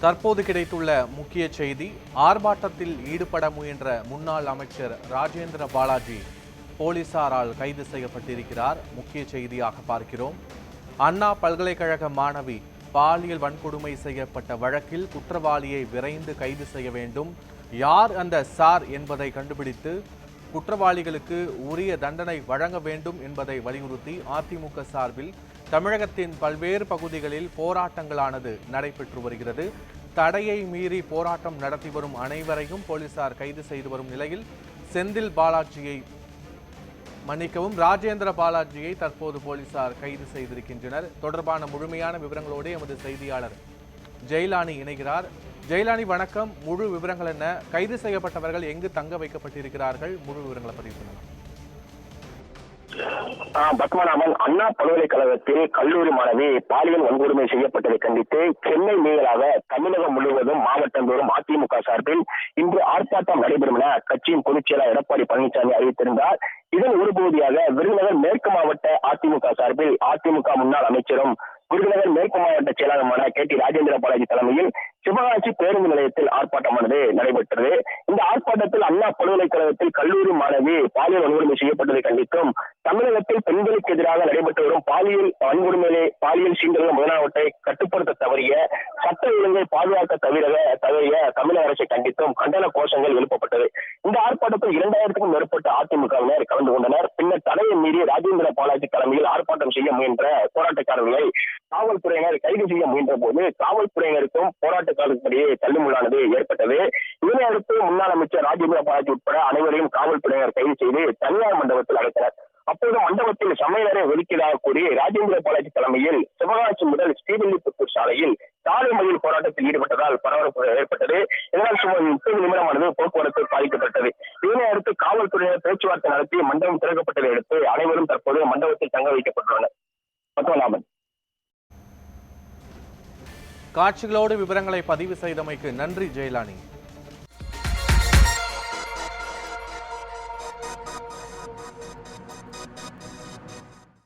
தற்போது கிடைத்துள்ள முக்கிய செய்தி, ஆர்ப்பாட்டத்தில் ஈடுபட முயன்ற முன்னாள் அமைச்சர் ராஜேந்திர பாலாஜி போலீசாரால் கைது செய்யப்பட்டிருக்கிறார். முக்கிய செய்தியாக பார்க்கிறோம். அண்ணா பல்கலைக்கழக மாணவி பாலியல் வன்கொடுமை செய்யப்பட்ட வழக்கில் குற்றவாளியை விரைந்து கைது செய்ய வேண்டும். யார் அந்த சார் என்பதை கண்டுபிடித்து குற்றவாளிகளுக்கு உரிய தண்டனை வழங்க வேண்டும் என்பதை வலியுறுத்தி அதிமுக சார்பில் தமிழகத்தின் பல்வேறு பகுதிகளில் போராட்டங்களானது நடைபெற்று வருகிறது. தடையை மீறி போராட்டம் நடத்தி வரும் அனைவரையும் போலீசார் கைது செய்து வரும் நிலையில் ராஜேந்திர பாலாஜியை தற்போது போலீசார் கைது செய்திருக்கின்றனர். தொடர்பான முழுமையான விவரங்களோடு எமது செய்தியாளர் ஜெயலானி இணைகிறார். ஜெயலானி, வணக்கம். முழு விவரங்கள் என்ன? கைது செய்யப்பட்டவர்கள் எங்கு தங்க வைக்கப்பட்டிருக்கிறார்கள்? முழு விவரங்களை பதிவு பண்ணலாம். பத்மநாபன், அண்ணா பல்கலைக்கழகத்தில் கல்லூரி மாணவி பாலியல் வன்கொடுமை செய்யப்பட்டதை கண்டித்து சென்னை நீங்களாக தமிழகம் முழுவதும் மாவட்டந்தோறும் அதிமுக சார்பில் இன்று ஆர்ப்பாட்டம் நடைபெறும் என கட்சியின் பொதுச் செயலாளர் எடப்பாடி பழனிசாமி அறிவித்திருந்தார். இதன் ஒரு பகுதியாக விருதுநகர் மேற்கு மாவட்ட அதிமுக சார்பில் அதிமுக முன்னாள் அமைச்சரும் விருதுநகர் மேற்கு மாவட்ட செயலாளருமான டி ராஜேந்திர பாலாஜி தலைமையில் சிவகாசி பேருந்து நிலையத்தில் ஆர்ப்பாட்டமானது நடைபெற்றது. இந்த ஆர்ப்பாட்டத்தில் அண்ணா பல்கலைக்கழகத்தில் கல்லூரி மாணவி பாலியல் வன்கொடுமை செய்யப்பட்டதை கண்டித்தும் தமிழகத்தில் பெண்களுக்கு எதிராக நடைபெற்று வரும் பாலியல் சீண்டல்கள் முதலாவற்றை கட்டுப்படுத்த தவறிய சட்ட ஒழுங்கை பாதுகாக்க தவறிய தமிழக அரசை கண்டித்தும் கண்டன கோஷங்கள் எழுப்பப்பட்டது. இந்த ஆர்ப்பாட்டத்தில் 2000க்கும் மேற்பட்ட அதிமுகவினர் கலந்து கொண்டனர். பின்னர் தடையை மீறி ராஜேந்திர பாலாஜி தலைமையில் ஆர்ப்பாட்டம் செய்ய முயன்ற போராட்டக்காரர்களை காவல்துறையினர் கைது செய்ய முயன்ற போது காவல்துறையினருக்கும் போராட்டக்காரர்களிடையே தள்ளுமுள்ளானது ஏற்பட்டது. இதனை அடுத்து முன்னாள் அமைச்சர் ராஜேந்திர பாலாஜி உட்பட அனைவரையும் காவல்துறையினர் கைது செய்து தனியார் மண்டபத்தில் அடைத்தனர். அப்போது மண்டபத்தில் சமையலறை ஒதுக்கீடாக கூறி ராஜேந்திர பாலாஜி தலைமையில் சிவகாசி முதல் ஸ்ரீவில்லிபுத்தூர் சாலையில் சாலை மறியல் போராட்டத்தில் ஈடுபட்டதால் பரபரப்பு ஏற்பட்டது. இதனால் சுமார் 30 நிமிடமானது போக்குவரத்து பாதிக்கப்பட்டது. இதனை அடுத்து காவல்துறையினர் பேச்சுவார்த்தை நடத்தி மண்டபம் திறக்கப்பட்டதை அடுத்து அனைவரும் தற்போது மண்டபத்தில் தங்க வைக்கப்பட்டுள்ளனர். பத்மநாபன். காட்சிகளோடு விவரங்களை பதிவு செய்தமைக்கு நன்றி ஜெயலானி.